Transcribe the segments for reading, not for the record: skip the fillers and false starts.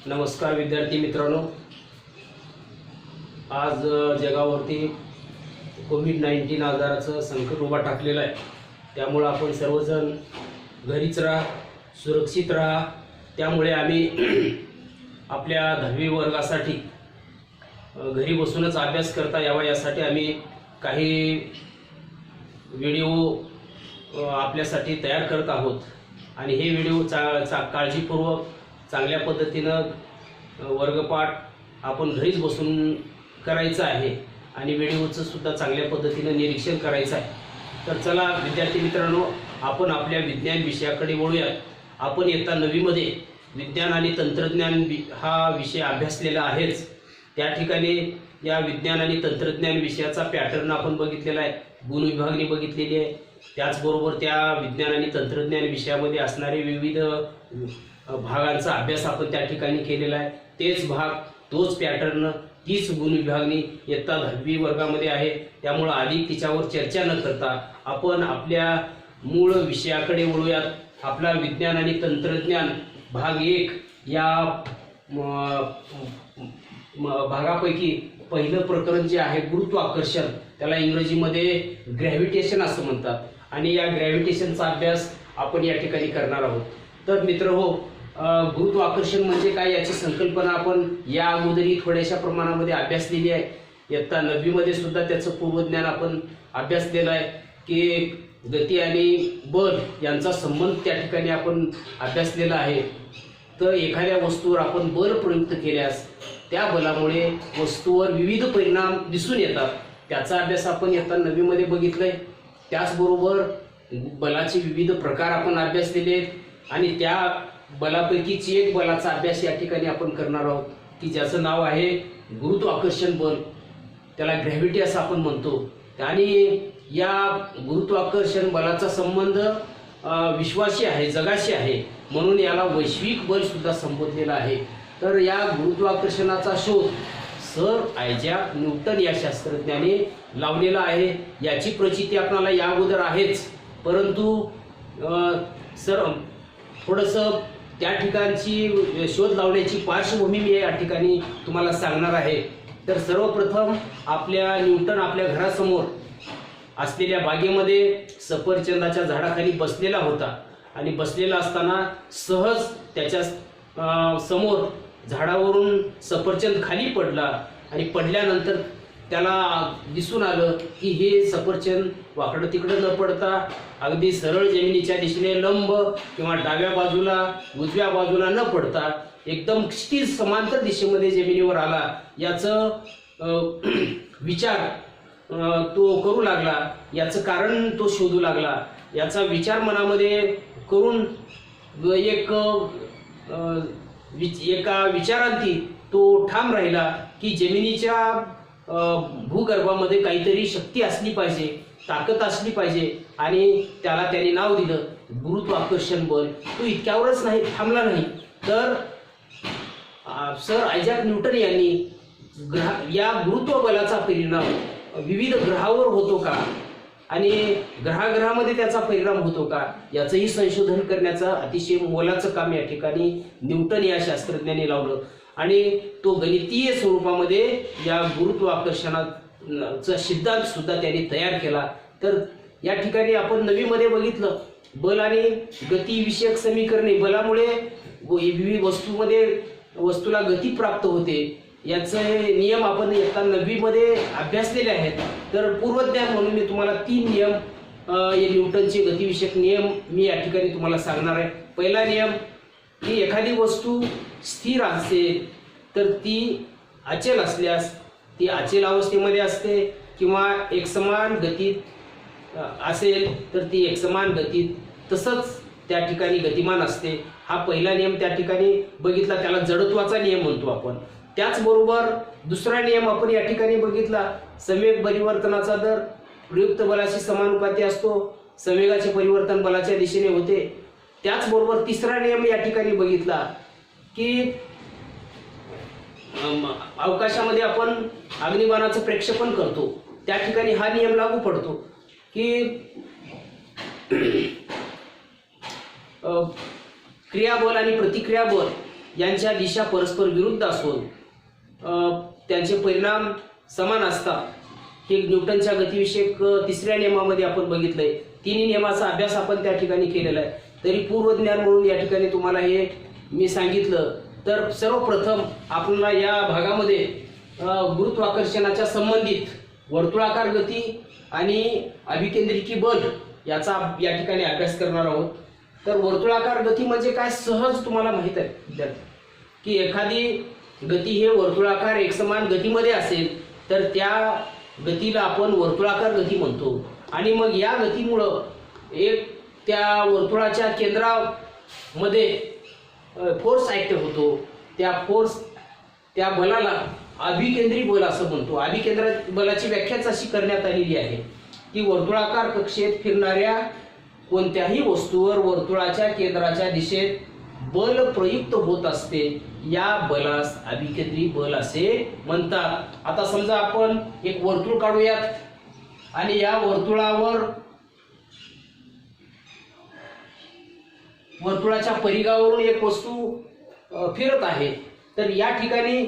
नमस्कार विद्यार्थी मित्रांनो, आज जगावरती कोविड-19 आजाराचं संकट उभा टाकलेलं आहे। त्यामुळे आपण सर्वजण घरीच राहा, सुरक्षित राहा। त्यामुळे आम्ही आपल्या 10वी वर्गासाठी घरी बसूनच अभ्यास करता यावा यासाठी आम्ही काही व्हिडिओ आपल्यासाठी तयार करत आहोत आणि हे व्हिडिओ काळजीपूर्वक चांगल्या पद्धतीनं वर्गपाठ आपण घरीच बसून करायचं आहे आणि व्हिडिओचं सुद्धा चांगल्या पद्धतीनं निरीक्षण करायचं आहे। तर चला विद्यार्थी मित्रांनो, आपण आपल्या विज्ञान विषयाकडे वळूया। आपण इयत्ता 9वी मध्ये विज्ञान आणि तंत्रज्ञान हा विषय अभ्यासलेला आहेच। त्या ठिकाणी या विज्ञान आणि तंत्रज्ञान विषयाचा पॅटर्न आपण बघितलेला आहे, गुण विभागणी बघितलेली आहे। त्याचबरोबर त्या विज्ञान आणि तंत्रज्ञान विषयामध्ये असणारे विविध भागांचा अभ्यास आपण त्या ठिकाणी केलेला आहे। तेच भाग, तोच पॅटर्न, तीच गुण विभागणी इयत्ता 10वी वर्गामध्ये आहे। त्यामुळे अधिक तिच्यावर चर्चा न करता आपण आपल्या मूळ विषयाकडे वळूयात। आपला विज्ञान आणि तंत्रज्ञान भाग 1 या भागापैकी पहिलं प्रकरण जे आहे गुरुत्वाकर्षण, त्याला इंग्रजीमध्ये ग्रॅव्हिटेशन असं म्हणतात आणि या ग्रॅव्हिटेशनचा अभ्यास आपण या ठिकाणी करणार आहोत। तर मित्रहो, गुरुत्वाकर्षण म्हणजे काय याची संकल्पना आपण या अगोदरही थोड्याशा प्रमाणामध्ये अभ्यासलेली आहे। इयत्ता 9वी मध्ये सुद्धा त्याचं पूर्वज्ञान आपण अभ्यासलेलं आहे की गती आणि बल यांचा संबंध त्या ठिकाणी आपण अभ्यासलेला आहे। तर एखाद्या वस्तूवर आपण बल प्रयुक्त केल्यास त्या बलामुळे वस्तूवर विविध परिणाम दिसून येतात, त्याचा अभ्यास आपण इयत्ता 9वी मध्ये बघितलाय। त्याचबरोबर बलाचे विविध प्रकार आपण अभ्यासलेले आहेत आणि त्या बलापैकीच एक बलाचा अभ्यास या ठिकाणी आपण करणार आहोत की ज्याचं नाव आहे गुरुत्वाकर्षण बल, त्याला ग्रॅव्हिटी असं आपण म्हणतो। आणि या गुरुत्वाकर्षण बलाचा संबंध विश्वाशी आहे, जगाशी आहे, म्हणून याला वैश्विक बल सुद्धा संबोधलेला आहे। तर या गुरुत्वाकर्षणाचा शोध सर आयझॅक न्यूटन या शास्त्रज्ञाने लावलेला आहे। याची प्रचिती आपल्याला या अगोदर आहेच, परंतु सर थोडंसं त्या ठिकाणची शोध लावण्याची पार्श्वभूमी मी या ठिकाणी तुम्हाला सांगणार आहे। तर सर्वप्रथम न्यूटन आपल्या घरासमोर असलेल्या बागेमध्ये सफरचंदाच्या झाडाखाली बसलेला होता आणि बसलेला असताना सहज त्याच्या समोर झाडावरून सफरचंद खाली पडला आणि पडल्यानंतर त्याला दिसून आलं की हे सफरचंद वाकडं तिकडं न पडता अगदी सरळ जमिनीच्या दिशेने लंब किंवा डाव्या बाजूला उजव्या बाजूला न पडता एकदम क्षितिज समांतर दिशेमध्ये जमिनीवर आला। याचं विचार तो करू लागला, याचं कारण तो शोधू लागला। याचा विचार मनामध्ये करून एका विचारांती तो ठाम राहिला की जमिनीच्या भूगर्भामध्ये काहीतरी शक्ती असली पाहिजे, ताकद असली पाहिजे आणि त्याला त्याने नाव दिलं गुरुत्वाकर्षण बल। तो इतक्यावरच थांबला नाही, तर सर आयझॅक न्यूटन यांनी या गुरुत्व बलाचा परिणाम विविध ग्रहावर होतो का आणि ग्रहामध्ये त्याचा परिणाम होतो का याचंही संशोधन करण्याचं अतिशय मोलाचं काम या ठिकाणी न्यूटन या शास्त्रज्ञाने लावलं आणि तो गणितीय स्वरूपामध्ये या गुरुत्वाकर्षणाचा सिद्धांत सुद्धा त्यांनी तयार केला। तर या ठिकाणी आपण 9वी मध्ये बघितलं बल आणि गती विषयक समीकरणे, बलामुळे विविध वस्तूला गती प्राप्त होते, याचे नियम आपण इयत्ता 9वी मध्ये अभ्यासलेले आहेत। तर पूर्वज्ञान म्हणून मी तुम्हाला 3 नियम न्यूटनचे गतिविषयक नियम मी या ठिकाणी तुम्हाला सांगणार आहे। पहिला नियम की एखादी वस्तू स्थिर असेल तर ती अचल असल्यास ती अचल अवस्थेमध्ये असते किंवा एकसमान गतीत असेल तर ती एकसमान गतीत तसंच त्या ठिकाणी गतिमान असते। हा पहिला नियम त्या ठिकाणी बघितला, त्याला जडत्वाचा नियम म्हणतो आपण। त्याचबरोबर दुसरा नियम आपण या ठिकाणी बघितला, संवेग परिवर्तनाचा दर प्रयुक्त बलाशी समानुपाती असतो, संवेगाचे परिवर्तन बलाच्या दिशेने होते। त्याचबरोबर तिसरा नियम या ठिकाणी बघितला की अवकाशामध्ये आपण अग्निबाणाचं प्रक्षेपण करतो, त्या ठिकाणी हा नियम लागू पडतो की क्रियाबल आणि प्रतिक्रिया बल यांच्या दिशा परस्पर विरुद्ध असून त्यांचे परिणाम समान असतात. हे न्यूटनच्या गतिविषयक तिसऱ्या नियमामध्ये आपण बघितलंय. तिन्ही नियमाचा अभ्यास आपण त्या ठिकाणी केलेला आहे. तरी पूर्वज्ञान म्हणून या ठिकाणी तुम्हाला हे मी सांगितलं. तर सर्वप्रथम आपल्याला या भागामध्ये गुरुत्वाकर्षणाच्या संबंधित वर्तुळाकार गती आणि अभिकेंद्रिकी बल याचा या ठिकाणी अभ्यास करणार आहोत. तर वर्तुळाकार गती म्हणजे काय सहज तुम्हाला माहित आहे विद्यार्थी, की एखादी गती हे वर्तुळाकार एकसमान गतीमध्ये असेल तर त्या गतीला आपण वर्तुळाकार गती म्हणतो. आणि मग या गतीमुळं एक त्या वर्तुळाच्या केंद्रामध्ये फोर्स ऍक्टिव्ह होतो. त्या बलाला अभिकेंद्री बल असं म्हणतो. अभिकेंद्र बलाची व्याख्याच अशी करण्यात आलेली आहे की वर्तुळाकार कक्षेत फिरणाऱ्या कोणत्याही वस्तूवर वर्तुळाच्या केंद्राच्या दिशेत बल प्रयुक्त होत असते, या बलास अभिकेंद्री बल असे म्हणतात. आता समजा आपण एक वर्तुळ काढूयात आणि या वर्तुळाच्या परिघावरून एक वस्तू फिरत आहे. तर या ठिकाणी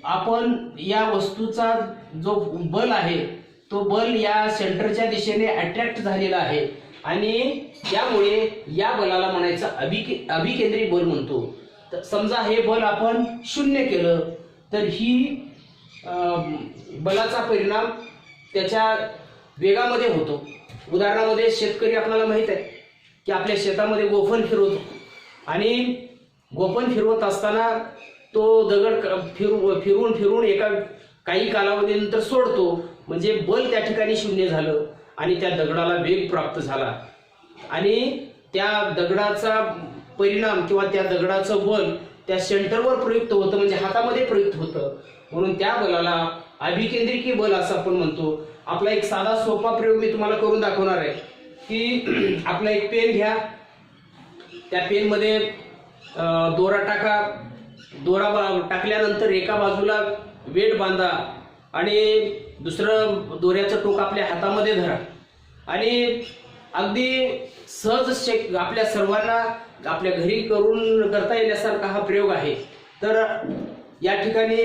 आपण या वस्तूचा जो बल आहे तो बल या सेंटरच्या दिशेने अट्रॅक्ट झालेला आहे आणि त्यामुळे या बलाला म्हणायचं अभिकेंद्री बल म्हणतो. तर समजा हे बल आपण शून्य केलं तर ही बलाचा परिणाम त्याच्या वेगामध्ये होतो. उदाहरणामध्ये शेतकरी आपल्याला माहित आहे की आपल्या शेतामध्ये गोफण फिरवतो आणि गोफण फिरवत असताना तो दगड फिरून एका काही कालावधीनंतर सोडतो. म्हणजे बल त्या ठिकाणी शून्य झालं आणि त्या दगडाला वेग प्राप्त झाला आणि त्या दगडाचा परिणाम किंवा त्या दगडाचं बल त्या सेंटरवर प्रयुक्त होतं, म्हणजे हातामध्ये प्रयुक्त होतं. म्हणून त्या बलाला अभिकेंद्रिकी बल असं आपण म्हणतो. आपला एक साधा सोपा प्रयोग मी तुम्हाला करून दाखवणार आहे की आपला एक पेन घ्या, त्या पेनमध्ये दोरा टाका. दोरा टाकल्यानंतर एका बाजूला वेठ बांधा आणि दुसरं दोऱ्याचं टोक आपल्या हातामध्ये धरा आणि अगदी सहज आपल्या सर्वांना आपल्या घरी करता येण्यासारखा हा प्रयोग आहे. तर या ठिकाणी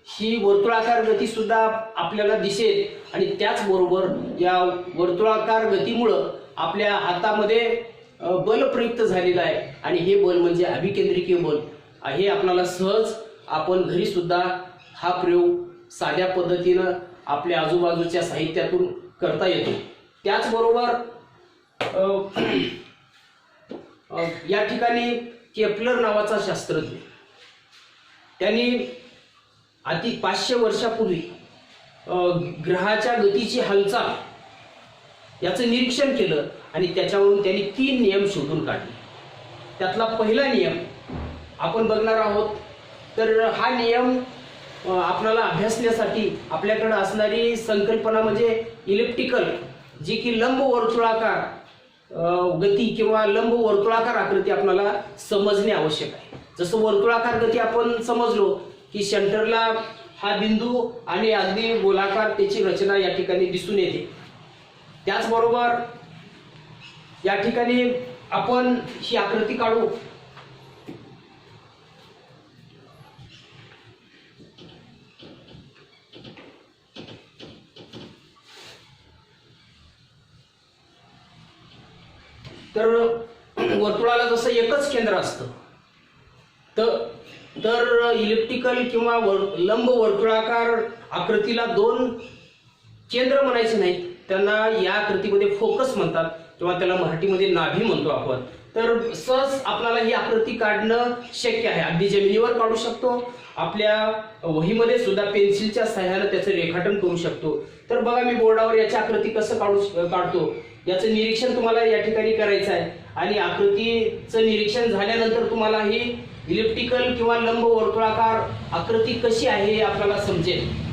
ही वर्तुळाकार गती सुद्धा आपल्याला दिसेल आणि त्याचबरोबर या वर्तुळाकार गतीमुळं आपल्या हातामध्ये बल प्रयुक्त झालेलं आहे आणि हे बल म्हणजे अभिकेंद्रिकीय बल. हे आपल्याला सहज आपण घरी सुद्धा हा प्रयोग साध्या पद्धतीनं आपल्या आजूबाजूच्या साहित्यातून करता येतो. त्याचबरोबर या ठिकाणी केपलर नावाचा शास्त्रज्ञ, त्यांनी 500 वर्षापूर्वी ग्रहाच्या गतीची हालचाल याचं निरीक्षण केलं आणि त्याच्यावरून त्यांनी 3 नियम शोधून काढले. त्यातला पहिला नियम आपण बघणार आहोत. तर हा नियम आपल्याला अभ्यासण्यासाठी आपल्याकडे असणारी संकल्पना म्हणजे इलिप्टिकल, जी की लंब वर्तुळाकार गती किंवा लंब वर्तुळाकार आकृती आपल्याला समजणे आवश्यक आहे. जसं वर्तुळाकार गती आपण समजलो की सेंटरला हा बिंदू आणि अगदी गोलाकार त्याची रचना या ठिकाणी दिसून येते. त्याचबरोबर या ठिकाणी आपण ही आकृती काढू. तर वर्तुळाला जसं एकच केंद्र असतं तर इलिप्टिकल किंवा लंब वर्तुळाकार आकृतीला 2 केंद्र म्हणायचे नाहीत, त्यांना या आकृतीमध्ये फोकस म्हणतात किंवा त्याला मराठीमध्ये नाभी म्हणतो आपण. तर सहज आपल्याला ही आकृती काढणं शक्य आहे. अगदी जमिनीवर काढू शकतो, आपल्या वहीमध्ये सुद्धा पेन्सिलच्या सहाय्याने त्याचं रेखाटन करू शकतो. तर बघा मी बोर्डावर याची आकृती कसं काढतो याचं निरीक्षण तुम्हाला या ठिकाणी करायचं आहे आणि आकृतीचं निरीक्षण झाल्यानंतर तुम्हाला ही इलिप्टिकल किंवा लंब वर्तुळाकार आकृती कशी आहे हे आपल्याला समजेल.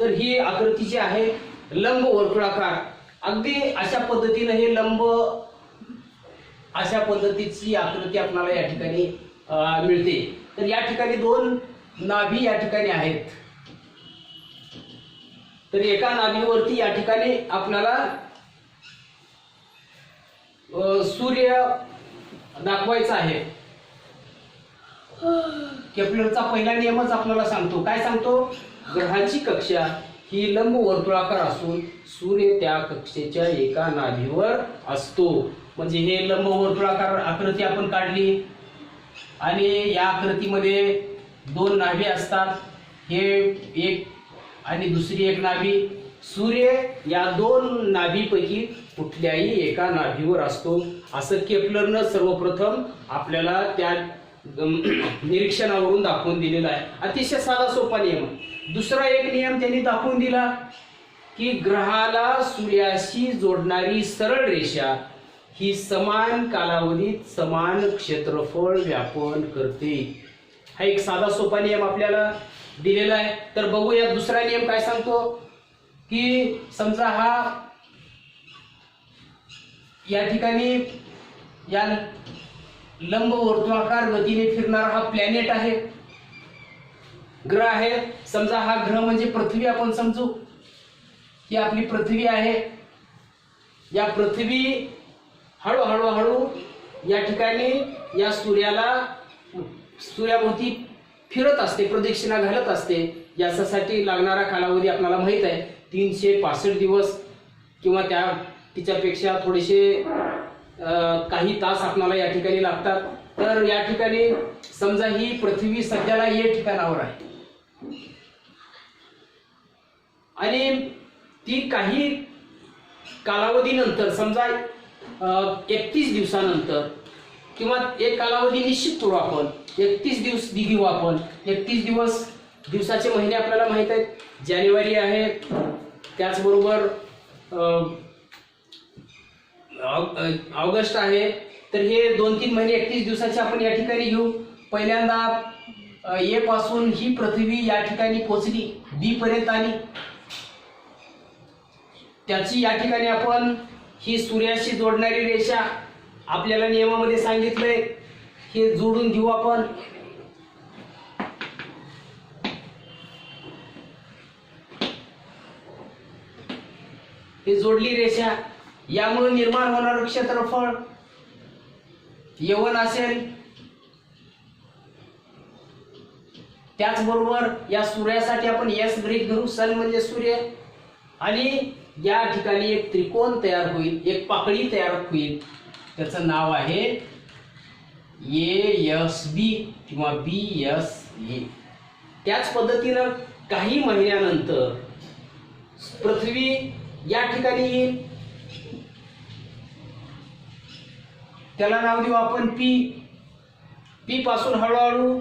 तर ही आकृती जी आहे लंब वर्तुळाकार, अगदी अशा पद्धतीने हे लंब अशा पद्धतीची आकृती आपल्याला या ठिकाणी मिळते. तर या ठिकाणी दोन नाभी या ठिकाणी आहेत. तर एका नाभीवरती या ठिकाणी आपल्याला सूर्य दाखवायचा आहे. केप्लरचा पहिला नियमच आपल्याला सांगतो, काय सांगतो? ग्रहाची कक्षा ही लंब वर्तुळाकार असून सूर्य त्या कक्षेच्या एका नाभीवर असतो. म्हणजे हे लंब वर्तुळाकार आकृती आपण काढली आणि या आकृतीमध्ये दोन नाभी असतात. हे एक आणि दुसरी एक नाभी. सूर्य या दोन नाभीपैकी कुठल्याही एका नाभीवर असतो असं केप्लरनं सर्वप्रथम आपल्याला त्या निरीक्षणावरून दाखवून दिलेला आहे. अतिशय साधा सोपा नियम. दुसरा एक नियम त्यांनी दाखवून दिला की ग्रहाला सूर्याशी जोडणारी सरळ रेषा ही समान कालावधीत समान क्षेत्रफळ व्यापन करते. हा एक साधा सोपा नियम आपल्याला दिलेला आहे. तर बघूया दुसरा नियम काय सांगतो की समजा हा या ठिकाणी या लंब वर्तुळाकार गतीने फिरणारा हा प्लॅनेट आहे, ग्रह आहे. समजा हा ग्रह म्हणजे पृथ्वी आपण समजू, ही आपली पृथ्वी आहे. या पृथ्वी हळूहळू या ठिकाणी या सूर्याभोवती फिरत असते, प्रदक्षिणा घालत असते. यासाठी लागणारा कालावधी आपल्याला माहित आहे 365 दिवस किंवा तिच्यापेक्षा थोडेसे काही तास आपल्याला या ठिकाणी लागतात. तर या ठिकाणी समजा ही पृथ्वी सध्याला या ठिकाणावर आहे आणि ती काही कालावधीनंतर समजा 31 दिवसानंतर किंवा एक कालावधी निश्चित करू आपण, 31 दिवस घेऊ आपण. 31 दिवसाचे महिने आपल्याला माहित आहेत. जानेवारी आहे, त्याचबरोबर ऑगस्ट आहे. तर हे 2-3 महिने 31 दिवसाचे आपण या ठिकाणी घेऊ. पहिल्यांदा ए पासून ही पृथ्वी या ठिकाणी पोहोचली, बी पर्यंत आली. त्याची या ठिकाणी आपण ही सूर्याशी जोडणारी रेषा आपल्याला नियमामध्ये सांगितलंय, हे जोडून घेऊ आपण. ही जोडली रेषा, यामुळे निर्माण होणारं क्षेत्रफळ यवन असेल. त्याचबरोबर या सूर्यासाठी आपण एस गृहीत धरू, सन म्हणजे सूर्य. आणि या ठिकाणी एक त्रिकोण तयार होईल, एक पाकळी तयार होईल, त्याचं नाव आहे ASB किंवा BSA. त्याच पद्धतीनं काही महिन्यानंतर पृथ्वी या ठिकाणी येईल, त्याला नाव देऊ आपण पी पासून हळूहळू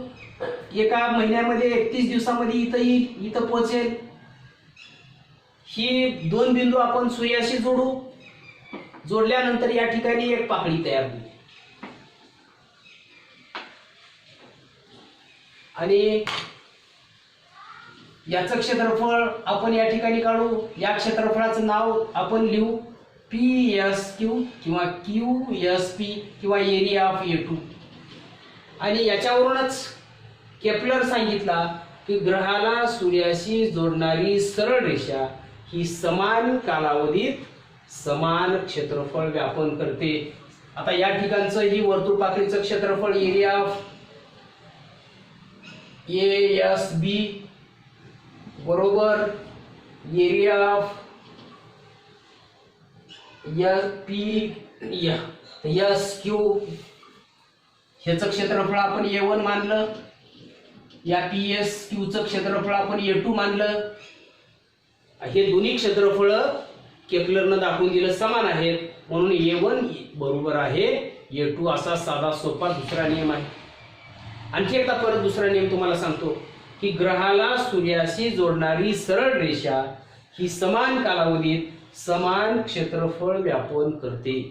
एका महिन्यामध्ये 31 दिवसामध्ये इथं येईल, इथं पोहोचेल. ही दोन बिंदू आपण सूर्याशी जोडू. जोडल्यानंतर या ठिकाणी एक पाकळी तयार होईल आणि याचं क्षेत्रफळ आपण या ठिकाणी काढू. या क्षेत्रफळाचं नाव आपण लिहू PSQ किंवा QSP किंवा एरिया ऑफ A2. आणि याच्यावरूनच केप्लर सांगितला की ग्रहाला सूर्याशी जोडणारी सरळ रेषा ही समान कालावधीत समान क्षेत्रफळ व्यापन करते. आता या ठिकाणचं ही वर्तुळ पाकळीचं क्षेत्रफळ एरिया ऑफ ASB बरोबर एरिया ऑफ SQ. ह्याचं क्षेत्रफळ आपण A1 मानलं, या PSQचं क्षेत्रफळ आपण A2 मानलं. हे दोन्ही क्षेत्रफळ केप्लरनं दाखवून दिलं समान आहेत, म्हणून A1 बरोबर आहे A2 असा साधा सोपा दुसरा नियम आहे. आणखी एकदा परत दुसरा नियम तुम्हाला सांगतो की ग्रहाला सूर्याशी जोडणारी सरळ रेषा ही समान कालावधीत समान क्षेत्रफळ व्यापन करते.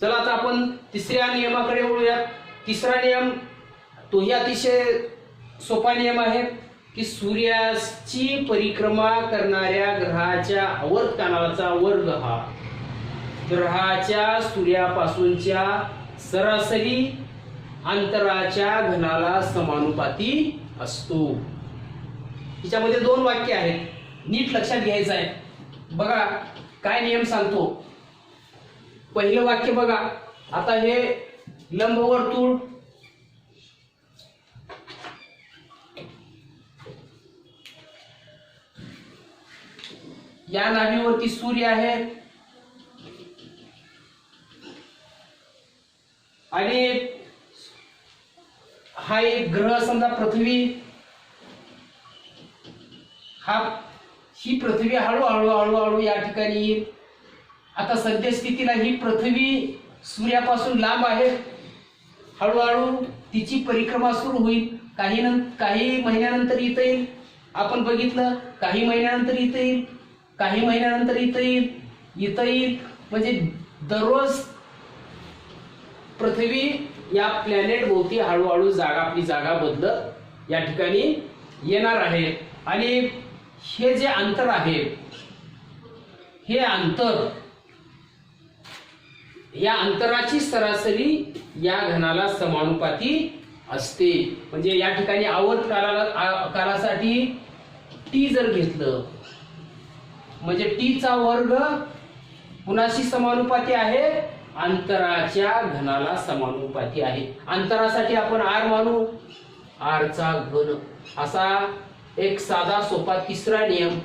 चला आता आपण तिसऱ्या नियमाकडे वळूयात. तिसरा नियम तोही अतिशय सोपा नियम आहे की सूर्याची परिक्रमा करणाऱ्या ग्रहाच्या आवर्तकालाचा वर्ग हा ग्रहाच्या सूर्यापासूनच्या सरासरी अंतराच्या घनाला समानुपाती असतो. तिच्यामध्ये 2 वाक्य आहेत, नीट लक्षात घ्यायचं आहे. बघा काय नियम सांगतो. पहिलं वाक्य बघा, आता हे लंबवर्तुळ या नाभीवरती सूर्य आहे आणि हा एक ग्रह समजा पृथ्वी, ही पृथ्वी हळूहळू हळूहळू या ठिकाणी येईल. आता सद्यस्थितीला ही पृथ्वी सूर्यापासून लांब आहे, हळूहळू तिची परिक्रमा सुरू होईल. काही महिन्यानंतर इथं येईल, आपण बघितलं, काही महिन्यानंतर इथं येईल, काही महिन्यानंतर इथं येईल. म्हणजे दररोज पृथ्वी या प्लॅनेट भोवती हळूहळू आपली जागा बदलत या ठिकाणी येणार आहे. आणि हे जे अंतर आहे, हे अंतर, या अंतराची सरासरी या घनाला समानुपाती असते. म्हणजे या ठिकाणी आवर्त कालासाठी टी जर घेतलं म्हणजे टी चा वर्ग कुणाशी समानुपाती आहे, अंतराच्या घनाला समानुपाती आहे. अंतरासाठी आपण आर मानू, आर चा घन. असा एक साधा सोपा तिसरा नियम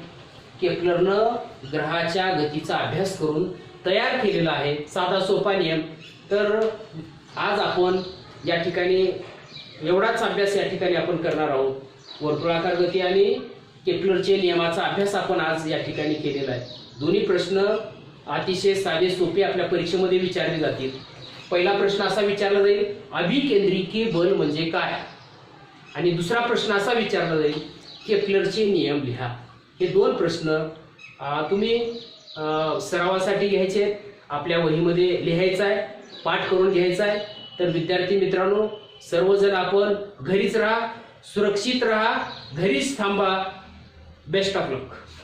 केपलरनं ग्रहाच्या गतीचा अभ्यास करून तयार केलेला आहे, साधा सोपा नियम. तर आज आपण या ठिकाणी एवढाच अभ्यास या ठिकाणी आपण करणार आहोत. वर्तुळाकार गती आणि केपलरचे नियमाचा अभ्यास आपण आज या ठिकाणी केलेला आहे. दोन्ही प्रश्न अतिशय साधे सोपे आपल्या परीक्षेमध्ये विचारले जातील. पहिला प्रश्न असा विचारला जाईल, अभिकेंद्रिकी बल म्हणजे काय, आणि दुसरा प्रश्न असा विचारला जाईल, केपलरचे नियम लिहा. हे 2 प्रश्न तुम्ही सरावासाठी घ्यायचे, आपल्या वहीमध्ये लिहायचं आहे, पाठ करून घ्यायचा आहे. तर विद्यार्थी मित्रांनो, सर्वजण आपण घरीच राहा, सुरक्षित राहा, घरीच थांबा. Best of luck.